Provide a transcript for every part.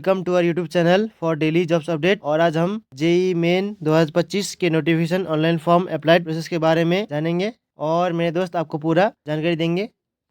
Welcome to our YouTube channel for daily jobs update. और आज हम जेई मेन 2025 के notification online form applied process के बारे में जानेंगे और मेरे दोस्त आपको पूरा जानकारी देंगे।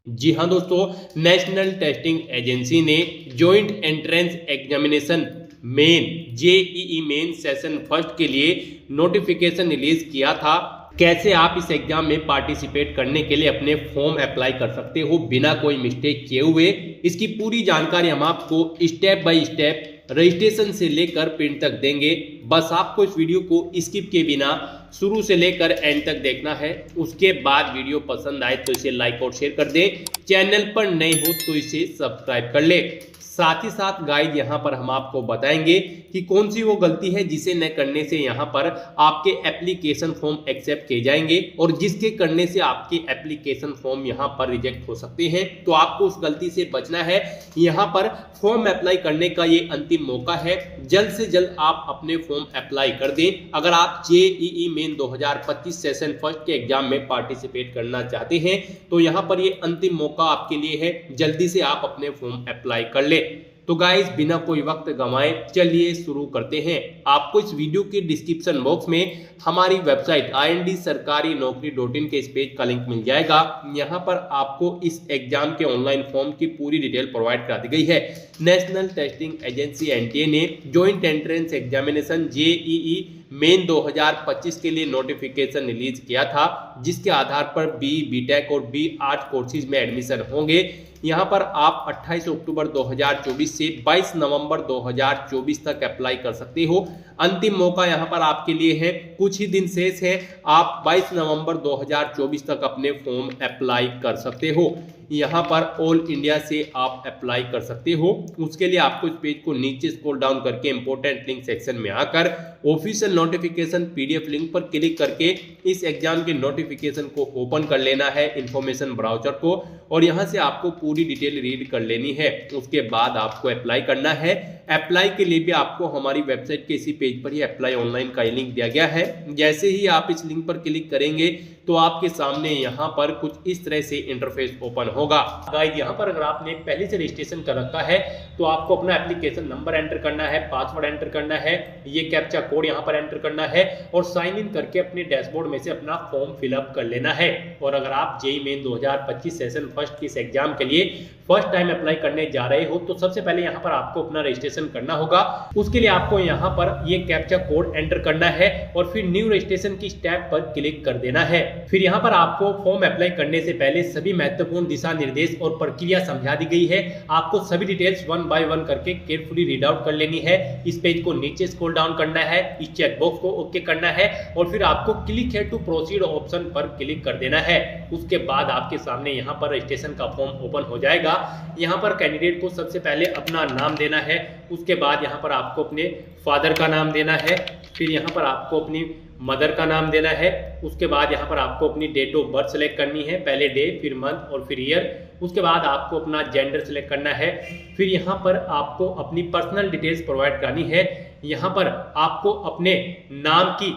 जी हाँ दोस्तों, नेशनल टेस्टिंग एजेंसी ने joint entrance examination main JEE main session first के लिए नोटिफिकेशन रिलीज किया था। कैसे आप इस एग्जाम में पार्टिसिपेट करने के लिए अपने फॉर्म अप्लाई कर सकते हो बिना कोई मिस्टेक किए हुए, इसकी पूरी जानकारी हम आपको स्टेप बाय स्टेप रजिस्ट्रेशन से लेकर प्रिंट तक देंगे। बस आपको इस वीडियो को स्किप के बिना शुरू से लेकर एंड तक देखना है। उसके बाद वीडियो पसंद आए तो इसे लाइक और शेयर कर दें। चैनल पर नए हो तो इसे सब्सक्राइब कर ले। साथ ही साथ गाइड यहाँ पर हम आपको बताएंगे कि कौन सी वो गलती है जिसे न करने से यहाँ पर आपके एप्लीकेशन फॉर्म एक्सेप्ट किए जाएंगे और जिसके करने से आपके एप्लीकेशन फॉर्म यहाँ पर रिजेक्ट हो सकते हैं। तो आपको उस गलती से बचना है। यहाँ पर फॉर्म अप्लाई करने का ये अंतिम मौका है। जल्द से जल्द आप अपने फॉर्म अप्लाई कर दें अगर आप जेईई मेन 2025 सेशन फर्स्ट के एग्जाम में पार्टिसिपेट करना चाहते हैं। तो यहाँ पर ये अंतिम मौका आपके लिए है, जल्दी से आप अपने फॉर्म अप्लाई कर ले। तो गाइस बिना कोई वक्त गंवाए चलिए शुरू करते हैं। आपको इस वीडियो के डिस्क्रिप्शन बॉक्स में हमारी वेबसाइट IND-sarkari-naukri.in के इस पेज का लिंक मिल जाएगा। यहाँ पर आपको इस एग्जाम के ऑनलाइन फॉर्म की पूरी डिटेल प्रोवाइड करा दी गई है। नेशनल टेस्टिंग एजेंसी NTA ने joint entrance examination JEE main 2025 के लिए नोटिफिकेशन रिलीज किया था, जिसके आधार पर BTech और B आर्ट कोर्सेज में एडमिशन होंगे। यहाँ पर आप 28 अक्टूबर 2024 से 22 नवंबर 2024 तक अप्लाई कर सकते हो। अंतिम मौका यहाँ पर आपके लिए है, कुछ ही दिन शेष है। आप 22 नवंबर 2024 तक अपने फॉर्म अप्लाई कर सकते हो। यहाँ पर ऑल इंडिया से आप अप्लाई कर सकते हो। उसके लिए आपको इस पेज को नीचे स्क्रॉल डाउन करके इंपॉर्टेंट लिंक सेक्शन में आकर ऑफिशियल नोटिफिकेशन PDF लिंक पर क्लिक करके इस एग्जाम के नोटिफिकेशन को ओपन कर लेना है, इंफॉर्मेशन ब्राउजर को, और यहाँ से आपको पूरी डिटेल रीड कर लेनी है। उसके बाद आपको अप्लाई करना है। अप्लाई के लिए भी आपको हमारी वेबसाइट के इसी पेज पर ही अप्लाई ऑनलाइन का लिंक दिया गया है। जैसे ही आप इस लिंक पर क्लिक करेंगे तो आपके सामने यहाँ पर कुछ इस तरह से इंटरफेस ओपन होगा। गाइस यहाँ पर अगर आपने पहले से रजिस्ट्रेशन कर रखा है तो आपको अपना एप्लीकेशन नंबर एंटर करना है, पासवर्ड एंटर करना है, ये कैप्चा कोड यहाँ पर एंटर करना है और साइन इन करके अपने डैशबोर्ड में से अपना फॉर्म फिलअप कर लेना है। और अगर आप जेईई मेन 2025 सेशन फर्स्ट के इस एग्जाम के लिए फर्स्ट टाइम अप्लाई करने जा रहे हो तो सबसे पहले यहाँ पर आपको अपना रजिस्ट्रेशन करना होगा। उसके लिए आपको यहाँ पर ये कैप्चा कोड एंटर करना है और फिर न्यू रजिस्ट्रेशन की स्टेप पर क्लिक कर देना है। फिर यहाँ पर आपको फॉर्म अप्लाई करने से पहले सभी महत्वपूर्ण दिशा निर्देश और प्रक्रिया समझा दी गई है। आपको सभी डिटेल्स वन बाय वन करके केयरफुली रीड आउट कर लेनी है। इस पेज को नीचे स्क्रॉल डाउन करना है, इस चेक बॉक्स को ओके करना है और फिर आपको click here to proceed option पर क्लिक कर देना है। उसके बाद आपके सामने यहाँ पर रजिस्ट्रेशन का फॉर्म ओपन हो जाएगा। यहाँ पर कैंडिडेट को सबसे पहले अपना नाम देना है। उसके बाद यहाँ पर आपको अपने फादर का नाम देना है। फिर यहाँ पर आपको अपनी मदर का नाम देना है। उसके बाद यहाँ पर आपको अपनी डेट ऑफ बर्थ सेलेक्ट करनी है, पहले डे फिर मंथ और फिर ईयर। उसके बाद आपको अपना जेंडर सेलेक्ट करना है। फिर यहाँ पर आपको अपनी पर्सनल डिटेल्स प्रोवाइड करनी है। यहाँ पर आपको अपने नाम की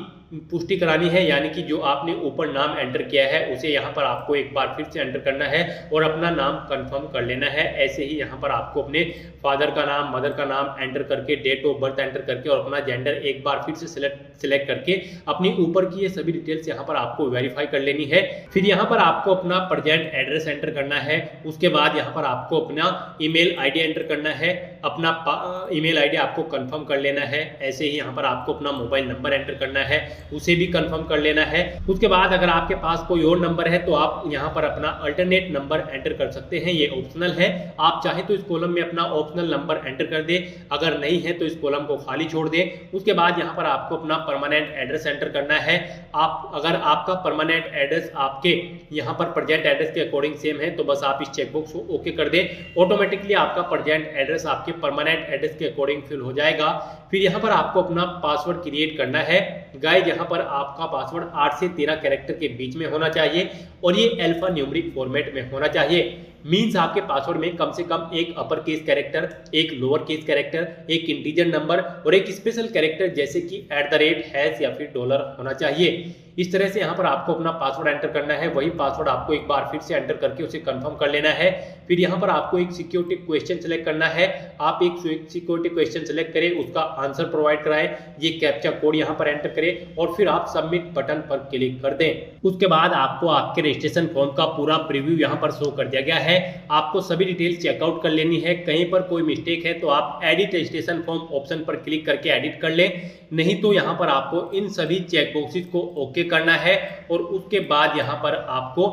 पुष्टि करानी है, यानी कि जो आपने ऊपर नाम एंटर किया है उसे यहाँ पर आपको एक बार फिर से एंटर करना है और अपना नाम कंफर्म कर लेना है। ऐसे ही यहाँ पर आपको अपने फादर का नाम, मदर का नाम एंटर करके, डेट ऑफ बर्थ एंटर करके और अपना जेंडर एक बार फिर से सिलेक्ट करके अपनी ऊपर की ये सभी डिटेल्स यहाँ पर आपको वेरीफाई कर लेनी है। फिर यहाँ पर आपको अपना प्रेजेंट एड्रेस एंटर करना है। उसके बाद यहाँ पर आपको अपना ईमेल ID एंटर करना है, अपना ईमेल ID आपको कंफर्म कर लेना है। ऐसे ही यहाँ पर आपको अपना मोबाइल नंबर एंटर करना है, उसे भी कंफर्म कर लेना है। उसके बाद अगर आपके पास कोई और नंबर है तो आप यहाँ पर अपना अल्टरनेट नंबर एंटर कर सकते हैं, ये ऑप्शनल है। आप चाहे तो इस कॉलम में अपना ऑप्शनल नंबर एंटर कर दे, अगर नहीं है तो इस कॉलम को खाली छोड़ दे। उसके बाद यहाँ पर आपको अपना परमानेंट एड्रेस एंटर करना है। आप अगर आपका परमानेंट एड्रेस आपके यहाँ पर प्रेजेंट एड्रेस के अकॉर्डिंग सेम है तो बस आप इस चेकबॉक्स को ओके कर दें। ऑटोमेटिकली आपका प्रेजेंट एड्रेस आपके परमानेंट एड्रेस के अकॉर्डिंग फिल हो जाएगा। फिर यहाँ पर आपको अपना पासवर्ड क्रिएट करना है। गाइस यहाँ पर आपका पासवर्ड 8 से 13 कैरेक्टर के बीच में होना चाहिए और ये अल्फा न्यूमेरिक फॉर्मेट में होना चाहिए। मीन्स आपके पासवर्ड में कम से कम एक अपर केस कैरेक्टर, एक लोअर केस कैरेक्टर, एक इंटीजर नंबर और एक स्पेशल कैरेक्टर जैसे कि @ या फिर डॉलर होना चाहिए। इस तरह से यहाँ पर आपको अपना पासवर्ड एंटर करना है। वही पासवर्ड आपको एक बार फिर से एंटर करके उसे कंफर्म कर लेना है। फिर यहाँ पर आपको एक सिक्योरिटी क्वेश्चन सेलेक्ट करना है। आप एक सिक्योरिटी क्वेश्चन सेलेक्ट करें, उसका आंसर प्रोवाइड कराएं, ये कैप्चा कोड यहाँ पर एंटर करें और फिर आप सबमिट बटन पर क्लिक कर दें। उसके बाद आपको आपके रजिस्ट्रेशन फॉर्म का पूरा प्रीव्यू यहाँ पर शो कर दिया गया है। आपको सभी डिटेल्स चेकआउट कर लेनी है। कहीं पर कोई मिस्टेक है तो आप एडिट रजिस्ट्रेशन फॉर्म ऑप्शन पर क्लिक करके एडिट कर लें, नहीं तो यहाँ पर आपको इन सभी चेकबॉक्सेस को ओके करना है और उसके बाद यहाँ पर आपको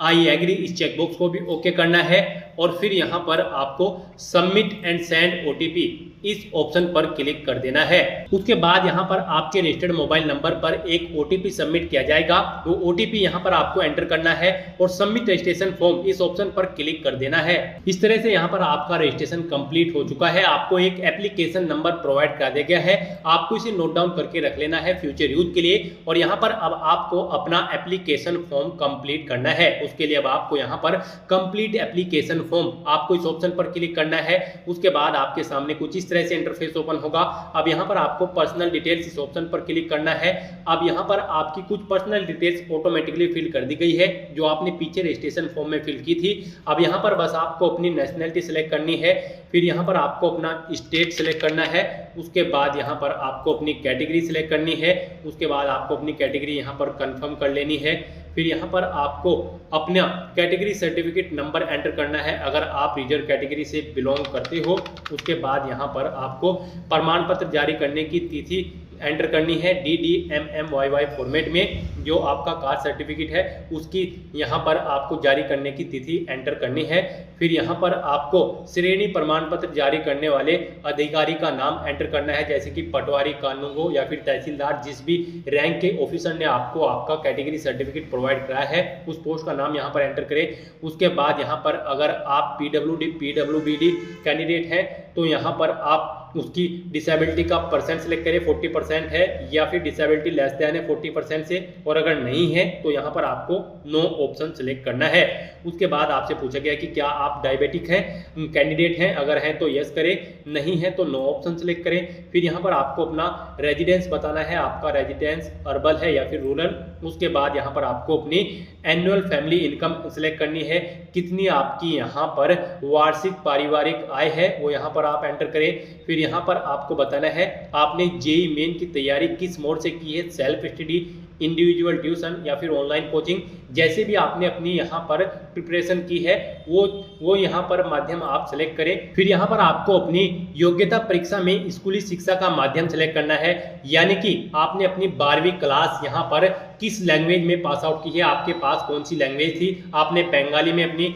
आई एग्री इस चेकबॉक्स को भी ओके करना है और फिर यहाँ पर आपको सबमिट एंड सेंड ओटीपी इस ऑप्शन पर क्लिक कर देना है। उसके बाद यहाँ पर आपके रजिस्टर्ड मोबाइल नंबर पर एक ओटीपी सबमिट किया जाएगा। वो ओटीपी यहाँ पर आपको एंटर करना है और सबमिट रजिस्ट्रेशन फॉर्म इस ऑप्शन पर क्लिक कर देना है। इस तरह से यहाँ पर आपका रजिस्ट्रेशन कंप्लीट हो चुका है। आपको एक एप्लीकेशन नंबर प्रोवाइड कर दिया गया है, आपको इसे नोट डाउन करके रख लेना है फ्यूचर यूज के लिए। और यहाँ पर अब आपको अपना एप्लीकेशन फॉर्म कंप्लीट करना है। उसके लिए अब आपको यहाँ पर कंप्लीट एप्लीकेशन फॉर्म आपको इस ऑप्शन पर क्लिक करना है। उसके बाद आपके सामने कुछ इस तरह से इंटरफेस ओपन होगा। अब यहाँ पर आपको पर्सनल डिटेल्स इस ऑप्शन पर क्लिक करना है। अब यहाँ पर आपकी कुछ पर्सनल डिटेल्स ऑटोमेटिकली फिल कर दी गई है जो आपने पीछे रजिस्ट्रेशन फॉर्म में फिल की थी। अब यहाँ पर बस आपको अपनी नेशनलिटी सिलेक्ट करनी है, फिर यहाँ पर आपको अपना स्टेट सिलेक्ट करना है। उसके बाद यहाँ पर आपको अपनी कैटेगरी सिलेक्ट करनी है। उसके बाद आपको अपनी कैटेगरी यहाँ पर कंफर्म कर लेनी है। फिर यहाँ पर आपको अपना कैटेगरी सर्टिफिकेट नंबर एंटर करना है अगर आप रिजर्व कैटेगरी से बिलोंग करते हो। उसके बाद यहाँ पर आपको प्रमाण पत्र जारी करने की तिथि एंटर करनी है DDMMYY फॉर्मेट में। जो आपका कास्ट सर्टिफिकेट है उसकी यहाँ पर आपको जारी करने की तिथि एंटर करनी है। फिर यहाँ पर आपको श्रेणी प्रमाण पत्र जारी करने वाले अधिकारी का नाम एंटर करना है, जैसे कि पटवारी, कानूनगो या फिर तहसीलदार। जिस भी रैंक के ऑफिसर ने आपको आपका कैटेगरी सर्टिफिकेट प्रोवाइड कराया है उस पोस्ट का नाम यहाँ पर एंटर करें। उसके बाद यहाँ पर अगर आप PWD कैंडिडेट हैं तो यहाँ पर आप उसकी डिसेबिलिटी का परसेंट सेलेक्ट करें, 40% है या फिर डिसेबिलिटी लेस देन है 40% से, और अगर नहीं है तो यहाँ पर आपको नो ऑप्शन सेलेक्ट करना है। उसके बाद आपसे पूछा गया कि क्या आप डायबिटिक हैं, कैंडिडेट हैं, अगर हैं तो यस करें, नहीं है तो नो ऑप्शन सेलेक्ट करें। फिर यहाँ पर आपको अपना रेजिडेंस बताना है, आपका रेजिडेंस अर्बन है या फिर रूरल। उसके बाद यहाँ पर आपको अपनी एनुअल फैमिली इनकम सेलेक्ट करनी है, कितनी आपकी यहाँ पर वार्षिक पारिवारिक आय है वो यहाँ पर आप एंटर करें। फिर यहाँ पर आपको बताना है आपने जेईई मेन की तैयारी किस मोड से की है, सेल्फ स्टडी, इंडिविजुअल ट्यूशन या फिर ऑनलाइन कोचिंग। जैसे भी आपने अपनी यहाँ पर प्रिपरेशन की है वो यहाँ पर माध्यम आप सेलेक्ट करें। फिर यहाँ पर आपको अपनी योग्यता परीक्षा में स्कूली शिक्षा का माध्यम सेलेक्ट करना है, यानी कि आपने अपनी 12वीं क्लास यहाँ पर किस लैंग्वेज में पास आउट की है, आपके पास कौन सी लैंग्वेज थी, आपने बंगाली में अपनी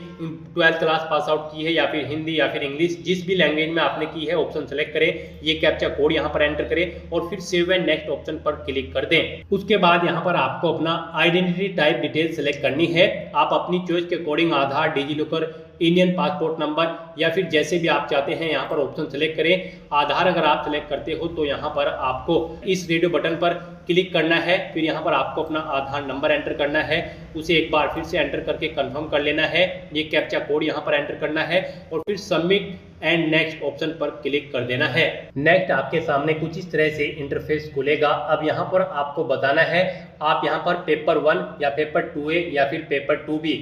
12th क्लास पास आउट की है या फिर हिंदी या फिर इंग्लिश, जिस भी लैंग्वेज में आपने की है ऑप्शन सेलेक्ट करें। ये कैप्चा कोड यहाँ पर एंटर करें और फिर सेव एंड नेक्स्ट ऑप्शन पर क्लिक कर दें। उसके बाद यहाँ पर आपको अपना आइडेंटिटी टाइप डिटेल सेलेक्ट करनी है। आप अपनी चॉइस के अकॉर्डिंग आधार, डिजिलॉकर, इंडियन पासपोर्ट नंबर या फिर जैसे भी आप चाहते हैं यहाँ पर ऑप्शन सेलेक्ट करें। आधार अगर आप सेलेक्ट करते हो तो यहाँ पर आपको इस रेडियो बटन पर क्लिक करना है। फिर यहाँ पर आपको अपना आधार नंबर एंटर करना है, उसे एक बार फिर से एंटर करके कंफर्म कर लेना है। ये कैप्चा कोड यहाँ पर एंटर करना है और फिर सबमिट एंड नेक्स्ट ऑप्शन पर क्लिक कर देना है। नेक्स्ट आपके सामने कुछ इस तरह से इंटरफेस खुलेगा। अब यहाँ पर आपको बताना है आप यहाँ पर पेपर 1 या पेपर 2A या फिर paper 2B।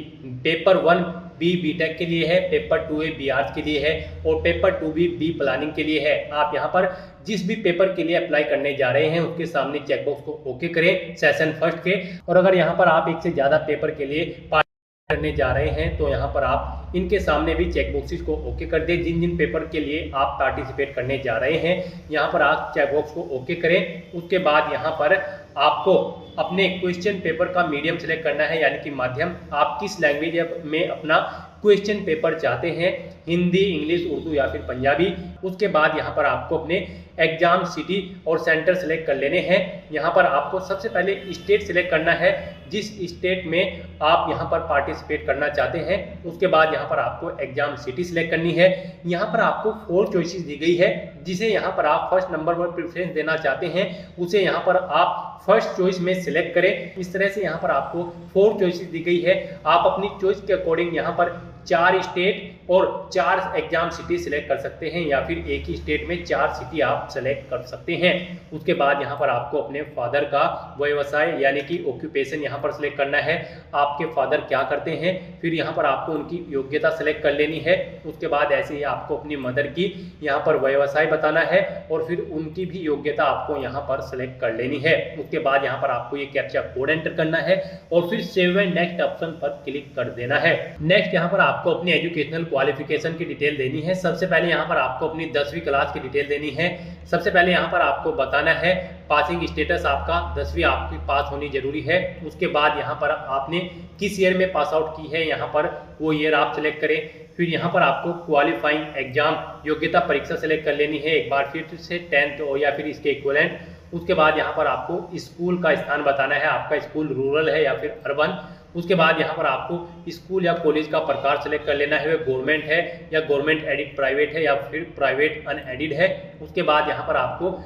Paper 1B BTech के लिए है, पेपर 2A बी आर्ट्स के लिए है और पेपर 2B बी प्लानिंग के लिए है। आप यहाँ पर जिस भी पेपर के लिए अप्लाई करने जा रहे हैं उसके सामने चेकबॉक्स को ओके करें सेशन फर्स्ट के। और अगर यहाँ पर आप एक से ज़्यादा पेपर के लिए करने जा रहे हैं तो यहाँ पर आप इनके सामने भी चेक बॉक्सेस को ओके कर दें। जिन जिन पेपर के लिए आप पार्टिसिपेट करने जा रहे हैं यहाँ पर आप चेक बॉक्स को ओके करें। उसके बाद यहाँ पर आपको अपने क्वेश्चन पेपर का मीडियम सेलेक्ट करना है, यानी कि माध्यम। आप किस लैंग्वेज में अपना क्वेश्चन पेपर चाहते हैं, हिंदी, इंग्लिश, उर्दू या फिर पंजाबी। उसके बाद यहाँ पर आपको अपने एग्जाम सिटी और सेंटर सेलेक्ट कर लेने हैं। यहाँ पर आपको सबसे पहले स्टेट सेलेक्ट करना है, जिस स्टेट में आप यहाँ पर पार्टिसिपेट करना चाहते हैं। उसके बाद यहाँ पर आपको एग्जाम सिटी सेलेक्ट करनी है। यहाँ पर आपको 4 चॉइसेस दी गई है, जिसे यहाँ पर आप फर्स्ट नंबर पर प्रेफरेंस देना चाहते हैं उसे यहाँ पर आप फर्स्ट चॉइस में सिलेक्ट करें। इस तरह से यहाँ पर आपको 4 चॉइसेस दी गई है। आप अपनी चॉइस के अकॉर्डिंग यहाँ पर 4 स्टेट और 4 एग्जाम सिटी सिलेक्ट कर सकते हैं, या फिर एक ही स्टेट में 4 सिटी आप सेलेक्ट कर सकते हैं। उसके बाद यहाँ पर आपको अपने फादर का व्यवसाय यानी कि ऑक्यूपेशन यहाँ पर सिलेक्ट करना है, आपके फादर क्या करते हैं। फिर यहाँ पर आपको उनकी योग्यता सेलेक्ट कर लेनी है। उसके बाद ऐसे ही आपको अपनी मदर की यहाँ पर व्यवसाय बताना है और फिर उनकी भी योग्यता आपको यहाँ पर सेलेक्ट कर लेनी है। उसके बाद यहाँ पर आपको ये कैप्चा कोड एंटर करना है और फिर सेव एंड नेक्स्ट ऑप्शन पर क्लिक कर देना है। नेक्स्ट यहाँ पर आपको अपनी एजुकेशनल क्वालिफिकेशन की डिटेल देनी है। सबसे पहले यहाँ पर आपको अपनी 10वीं क्लास की डिटेल देनी है। सबसे पहले यहाँ पर आपको बताना है पासिंग स्टेटस आपका 10वीं आपकी पास होनी जरूरी है। उसके बाद यहाँ पर आपने किस ईयर में पास आउट की है यहाँ पर वो ईयर आप सिलेक्ट करें। फिर यहाँ पर आपको क्वालिफाइंग एग्जाम योग्यता परीक्षा सेलेक्ट कर लेनी है एक बार फिर से 10th या फिर इसके इक्विवेलेंट। उसके बाद यहाँ पर आपको स्कूल का स्थान बताना है, आपका स्कूल रूरल है या फिर अर्बन। उसके बाद यहाँ पर आपको स्कूल या कॉलेज का प्रकार सेलेक्ट कर लेना है, गवर्नमेंट है या गवर्नमेंट एडिड प्राइवेट है या फिर प्राइवेट अनएडिड है। उसके बाद यहाँ पर आपको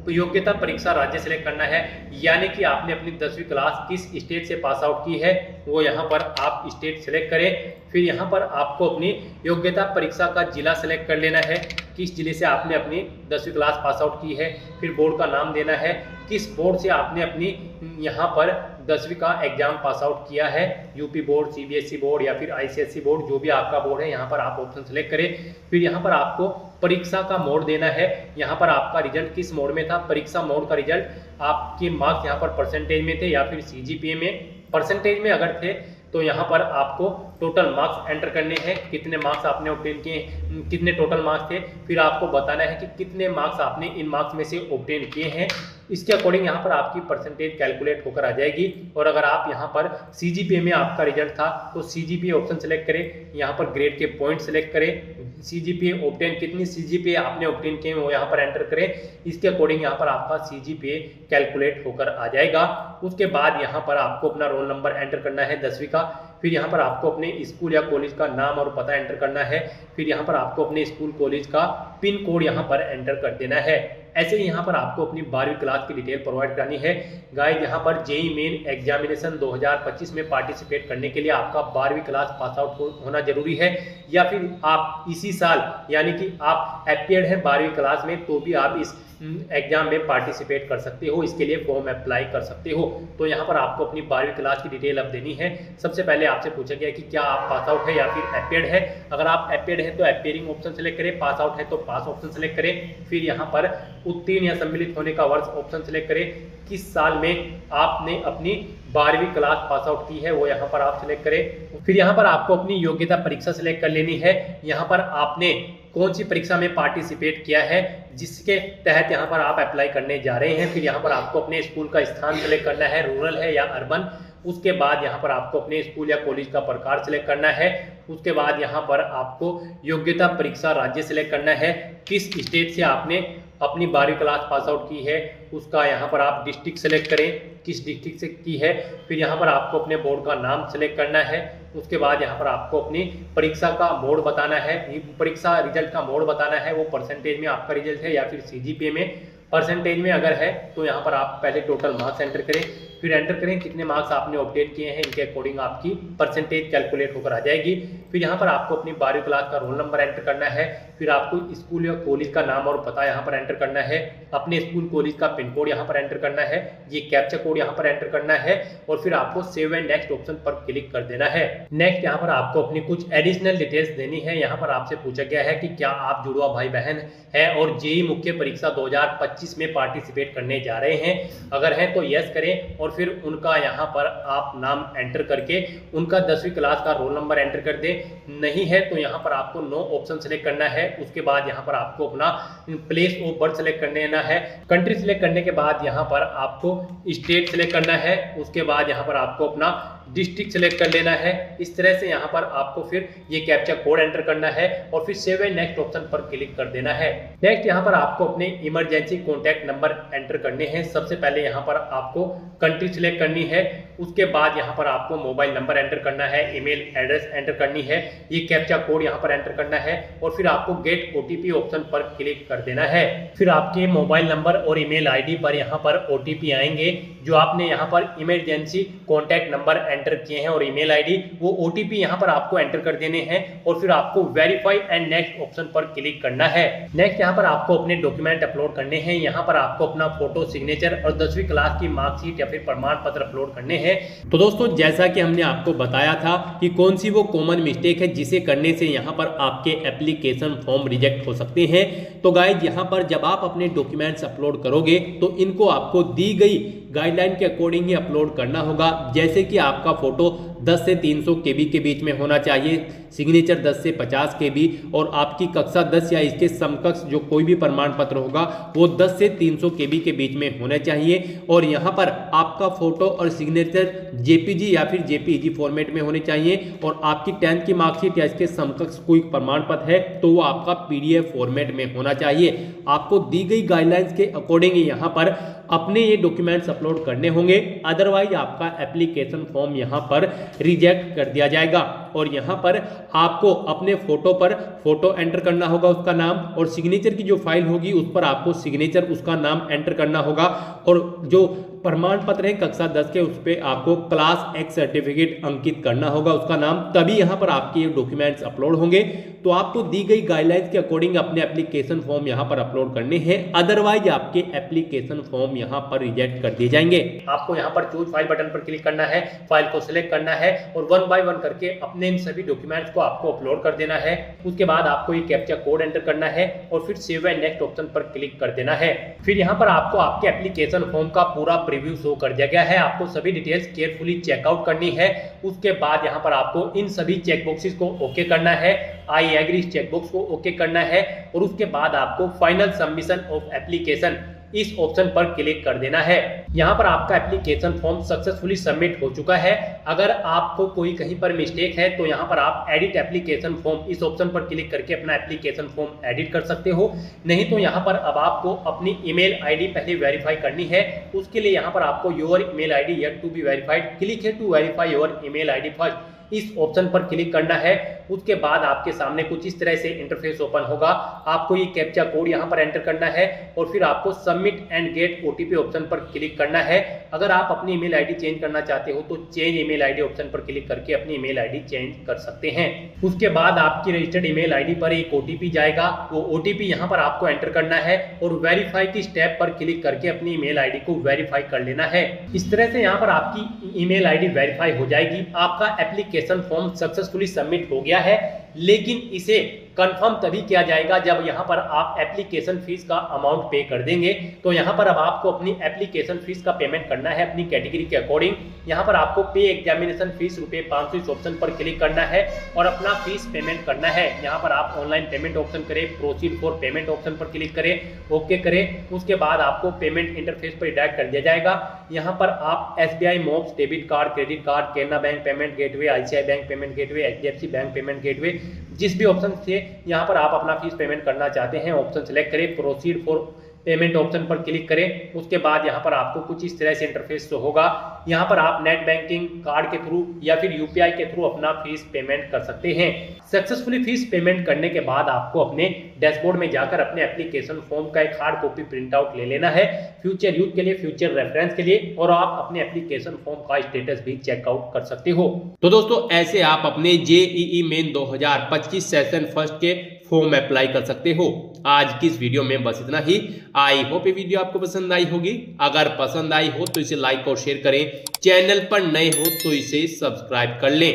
योग्यता परीक्षा राज्य सेलेक्ट करना है, यानी कि आपने अपनी 10वीं क्लास किस स्टेट से पास आउट की है वो यहाँ पर आप स्टेट सेलेक्ट करें। फिर यहाँ पर आपको अपनी योग्यता परीक्षा का जिला सेलेक्ट कर लेना है, किस जिले से आपने अपनी 10वीं क्लास पास आउट की है। फिर बोर्ड का नाम देना है, किस बोर्ड से आपने अपनी यहाँ पर 10वीं का एग्जाम पास आउट किया है, यूपी बोर्ड, सीबीएसई बोर्ड या फिर आईसीएसई बोर्ड, जो भी आपका बोर्ड है यहाँ पर आप ऑप्शन सेलेक्ट करें। फिर यहाँ पर आपको परीक्षा का मोड देना है, यहाँ पर आपका रिजल्ट किस मोड में था। परीक्षा मोड का रिजल्ट आपके मार्क्स यहाँ पर परसेंटेज में थे या फिर सीजीपीए में। परसेंटेज में अगर थे तो यहाँ पर आपको टोटल मार्क्स एंटर करने हैं, कितने मार्क्स आपने ऑब्टेन किए, कितने टोटल मार्क्स थे। फिर आपको बताना है कि कितने मार्क्स आपने इन मार्क्स में से ऑब्टेन किए हैं। इसके अकॉर्डिंग यहाँ पर आपकी परसेंटेज कैलकुलेट होकर आ जाएगी। और अगर आप यहाँ पर सीजीपीए में आपका रिजल्ट था तो सीजीपीए ऑप्शन सेलेक्ट करें, यहाँ पर ग्रेड के पॉइंट सेलेक्ट करें, सीजीपीए ऑब्टेन कितनी सीजीपीए आपने ऑब्टेन किए वो यहाँ पर एंटर करें। इसके अकॉर्डिंग यहाँ पर आपका सीजीपीए कैलकुलेट होकर आ जाएगा। उसके बाद यहाँ पर आपको अपना रोल नंबर एंटर करना है 10वीं का। फिर यहाँ पर आपको अपने स्कूल या कॉलेज का नाम और पता एंटर करना है। फिर यहाँ पर आपको अपने स्कूल कॉलेज का पिन कोड यहाँ पर एंटर कर देना है। ऐसे ही यहाँ पर आपको अपनी 12वीं क्लास की डिटेल प्रोवाइड करनी है। गाइस यहाँ पर जेईई मेन एग्जामिनेशन 2025 में पार्टिसिपेट करने के लिए आपका 12वीं क्लास पास आउट होना जरूरी है, या फिर आप इसी साल यानी कि आप अपीयर्ड हैं 12वीं क्लास में तो भी आप इस एग्जाम में पार्टिसिपेट कर सकते हो, इसके लिए फॉर्म अप्लाई कर सकते हो। तो यहाँ पर आपको अपनी 12वीं क्लास की डिटेल अब देनी है। सबसे पहले आपसे पूछा गया कि क्या आप पास आउट है या फिर अपीयर्ड है। अगर आप अपीयर्ड है तो अपीयरिंग ऑप्शन सेलेक्ट करें, पास आउट है तो पास ऑप्शन सेलेक्ट करें। फिर यहाँ पर उत्तीर्ण या सम्मिलित होने का वर्ष ऑप्शन सेलेक्ट करें, किस साल में आपने अपनी 12वीं क्लास पास आउट की है वो यहाँ पर आप सिलेक्ट करें। फिर यहाँ पर आपको अपनी योग्यता परीक्षा सिलेक्ट कर लेनी है, यहाँ पर आपने कौन सी परीक्षा में पार्टिसिपेट किया है जिसके तहत यहाँ पर आप अप्लाई करने जा रहे हैं। फिर यहाँ पर आपको अपने स्कूल का स्थान सेलेक्ट करना है, रूरल है या अर्बन। उसके बाद यहाँ पर आपको अपने स्कूल या कॉलेज का प्रकार सिलेक्ट करना है। उसके बाद यहाँ पर आपको योग्यता परीक्षा राज्य सिलेक्ट करना है, किस स्टेट से आपने अपनी 12वीं क्लास पास आउट की है उसका यहाँ पर आप डिस्ट्रिक्ट सेलेक्ट करें, किस डिस्ट्रिक्ट से की है। फिर यहाँ पर आपको अपने बोर्ड का नाम सेलेक्ट करना है। उसके बाद यहाँ पर आपको अपनी परीक्षा का मोड बताना है, परीक्षा रिजल्ट का मोड बताना है, वो परसेंटेज में आपका रिजल्ट है या फिर सीजीपीए में। परसेंटेज में अगर है तो यहाँ पर आप पहले टोटल मार्क्स एंटर करें, फिर एंटर करें कितने मार्क्स आपने ऑब्टेन किए हैं, इनके अकॉर्डिंग आपकी परसेंटेज कैलकुलेट होकर आ जाएगी। फिर यहाँ पर आपको अपनी 12वीं क्लास का रोल नंबर एंटर करना है। फिर आपको स्कूल या कॉलेज का नाम और पता यहाँ पर एंटर करना है, अपने स्कूल कॉलेज का पिन कोड यहाँ पर एंटर करना है, ये कैप्चा कोड यहाँ पर एंटर करना है और फिर आपको सेव एंड नेक्स्ट ऑप्शन पर क्लिक कर देना है। नेक्स्ट यहाँ पर आपको अपनी कुछ एडिशनल डिटेल्स देनी है। यहाँ पर आपसे पूछा गया है कि क्या आप जुड़वा भाई बहन है और जेईई मुख्य परीक्षा 2025 में पार्टिसिपेट करने जा रहे हैं। अगर हैं तो यस करें और फिर उनका यहाँ पर आप नाम एंटर करके उनका 10वीं क्लास का रोल नंबर एंटर कर दें। नहीं है तो यहाँ पर आपको नो ऑप्शन सेलेक्ट करना है। उसके बाद यहाँ पर आपको अपना प्लेस ऑफ बर्थ सेलेक्ट कर लेना है। कंट्री सेलेक्ट करने के बाद यहाँ पर आपको स्टेट सेलेक्ट करना है। उसके बाद यहाँ पर आपको अपना डिस्ट्रिक्ट सेलेक्ट कर लेना है। इस तरह से यहाँ पर आपको फिर ये कैप्चा कोड एंटर करना है और फिर सेव एंड नेक्स्ट ऑप्शन पर क्लिक कर देना है। नेक्स्ट यहाँ पर आपको अपने इमरजेंसी कॉन्टैक्ट नंबर एंटर करने हैं। सबसे पहले यहाँ पर आपको कंट्री सिलेक्ट करनी है, उसके बाद यहाँ पर आपको मोबाइल नंबर एंटर करना है, ईमेल एड्रेस एंटर करनी है, ये कैप्चा कोड यहाँ पर एंटर करना है और फिर आपको गेट ओटीपी ऑप्शन पर क्लिक कर देना है। फिर आपके मोबाइल नंबर और ईमेल आईडी पर यहाँ पर ओटीपी आएंगे, जो आपने यहाँ पर इमरजेंसी कॉन्टैक्ट नंबर एंटर किए हैं और ईमेल आईडी, वो ओटीपी यहाँ पर आपको एंटर कर देने हैं और फिर आपको वेरीफाई एंड नेक्स्ट ऑप्शन पर क्लिक करना है। नेक्स्ट यहाँ पर आपको अपने डॉक्यूमेंट अपलोड करने हैं। यहाँ पर आपको अपना फोटो, सिग्नेचर और 10वीं क्लास की मार्कशीट या फिर प्रमाण पत्र अपलोड करने हैं। तो दोस्तों, जैसा कि हमने आपको बताया था कि कौन सी वो कॉमन मिस्टेक है जिसे करने से यहाँ पर आपके एप्लीकेशन फॉर्म रिजेक्ट हो सकते हैं। तो गाइज, यहाँ पर जब आप अपने डॉक्यूमेंट्स अपलोड करोगे तो इनको आपको दी गई गाइडलाइन के अकॉर्डिंग ही अपलोड करना होगा। जैसे कि आपका फोटो 10 से 300 KB के बीच में होना चाहिए, सिग्नेचर 10 से 50 KB और आपकी कक्षा 10 या इसके समकक्ष जो कोई भी प्रमाण पत्र होगा वो 10 से 300 KB के बीच में होना चाहिए। और यहाँ पर आपका फोटो और सिग्नेचर JPG या फिर JPEG फॉर्मेट में होने चाहिए और आपकी 10th की मार्कशीट या इसके समकक्ष कोई प्रमाण पत्र है तो वो आपका PDF फॉर्मेट में होना चाहिए। आपको दी गई गाइडलाइंस के अकॉर्डिंग यहाँ पर अपने ये डॉक्यूमेंट्स अपलोड करने होंगे, अदरवाइज आपका एप्लीकेशन फॉर्म यहाँ पर रिजेक्ट कर दिया जाएगा। और यहाँ पर आपको अपने फोटो पर फोटो एंटर करना होगा, उसका नाम, और सिग्नेचर की जो फाइल होगी उस पर आपको सिग्नेचर उसका नाम एंटर करना होगा और जो प्रमाण पत्र है कक्षा 10 के उस पर आपको क्लास X सर्टिफिकेट अंकित करना होगा उसका नाम, तभी यहाँ पर आपके ये डॉक्यूमेंट्स अपलोड होंगे। तो आपको दी गई गाइडलाइंस के अकॉर्डिंग अपने एप्लीकेशन फॉर्म यहाँ पर अपलोड करने हैं, अदरवाइज आपके एप्लीकेशन फॉर्म यहाँ पर रिजेक्ट कर दिए जाएंगे। आपको यहाँ पर चूज फाइल बटन पर क्लिक करना है, फाइल को सिलेक्ट करना है और 1 बाय 1 करके अपने इन सभी डॉक्यूमेंट्स को आपको अपलोड कर देना है। उसके बाद आपको ये कैप्चा कोड एंटर करना है और फिर सेव एंड नेक्स्ट ऑप्शन पर क्लिक कर देना है। फिर यहाँ पर आपको आपके एप्लीकेशन फॉर्म का पूरा प्रीव्यू शो कर दिया गया है। आपको सभी डिटेल्स केयरफुली चेकआउट करनी है। उसके बाद यहाँ पर आपको इन सभी चेकबॉक्सेस को ओके करना है, आई एग्री इस चेकबॉक्स को ओके करना है और उसके बाद आपको फाइनल सबमिशन ऑफ एप्लीकेशन इस ऑप्शन पर क्लिक कर देना है। यहाँ पर आपका एप्लीकेशन फॉर्म सक्सेसफुली सबमिट हो चुका है। अगर आपको कोई कहीं पर मिस्टेक है तो यहाँ पर आप एडिट एप्लीकेशन फॉर्म इस ऑप्शन पर क्लिक करके अपना एप्लीकेशन फॉर्म एडिट कर सकते हो। नहीं तो यहाँ पर अब आपको अपनी ईमेल आईडी पहले वेरीफाई करनी है। उसके लिए यहाँ पर आपको your email ID yet to be verified, click है to verify your email ID first, इस ऑप्शन पर क्लिक करना है। उसके बाद आपके सामने कुछ इस तरह से इंटरफेस ओपन होगा। आपको ये कैप्चा कोड यहाँ पर एंटर करना है और फिर आपको submit and gate OTP option पर क्लिक करना है। अगर आप अपनी ईमेल आईडी चेंज करना चाहते हो तो चेंज ईमेल आईडी ऑप्शन पर क्लिक करके अपनी ईमेल आईडी चेंज कर सकते हैं। उसके बाद आपकी रजिस्टर्ड ईमेल आईडी पर एक ओटीपी जाएगा, वो ओटीपी यहाँ पर आपको एंटर करना है और वेरीफाई की स्टेप पर क्लिक करके अपनी ईमेल आईडी को वेरीफाई कर लेना है। इस तरह से यहाँ पर आपकी ईमेल आईडी वेरीफाई हो जाएगी। आपका एप्लीकेशन फॉर्म सक्सेसफुली सबमिट हो गया है, लेकिन इसे कंफर्म तभी किया जाएगा जब यहाँ पर आप एप्लीकेशन फीस का अमाउंट पे कर देंगे। तो यहाँ पर अब आपको अपनी एप्लीकेशन फीस का पेमेंट करना है अपनी कैटेगरी के अकॉर्डिंग। यहाँ पर आपको पे एग्जामिनेशन फीस ₹500 इस ऑप्शन पर क्लिक करना है और अपना फीस पेमेंट करना है। यहाँ पर आप ऑनलाइन पेमेंट ऑप्शन करें, प्रोसीड फॉर पेमेंट ऑप्शन पर क्लिक करें, ओके करें। उसके बाद आपको पेमेंट इंटरफेस पर डायरेक्ट कर दिया जाएगा। यहाँ पर आप SBI mobs, debit card, credit card, Canara bank payment gateway, ICICI bank payment gateway, HDFC bank payment gateway, जिस भी ऑप्शन से यहाँ पर आप अपना फीस पेमेंट करना चाहते हैं ऑप्शन सेलेक्ट करें, प्रोसीड फॉर पेमेंट ऑप्शन पर क्लिक करें। उसके बाद यहाँ पर आपको कुछ इस तरह से इंटरफेस तो होगा। यहाँ पर आप नेट बैंकिंग, कार्ड के थ्रू या फिर UPI के थ्रू अपना फीस पेमेंट कर सकते हैं। सक्सेसफुली फीस पेमेंट करने के बाद आपको अपने डैशबोर्ड में जाकर अपने एप्लीकेशन फॉर्म का एक हार्ड कॉपी प्रिंट आउट ले लेना है, फ्यूचर यूज के लिए, फ्यूचर रेफरेंस के लिए, और आप अपने एप्लीकेशन फॉर्म का स्टेटस भी चेकआउट कर सकते हो। तो दोस्तों, ऐसे आप अपने JEE मेन 2025 सेशन फर्स्ट के फॉर्म अप्लाई कर सकते हो। आज की इस वीडियो में बस इतना ही। आई होप ये वीडियो आपको पसंद आई होगी। अगर पसंद आई हो तो इसे लाइक और शेयर करें। चैनल पर नए हो तो इसे सब्सक्राइब कर लें।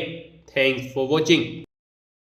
Thanks for watching.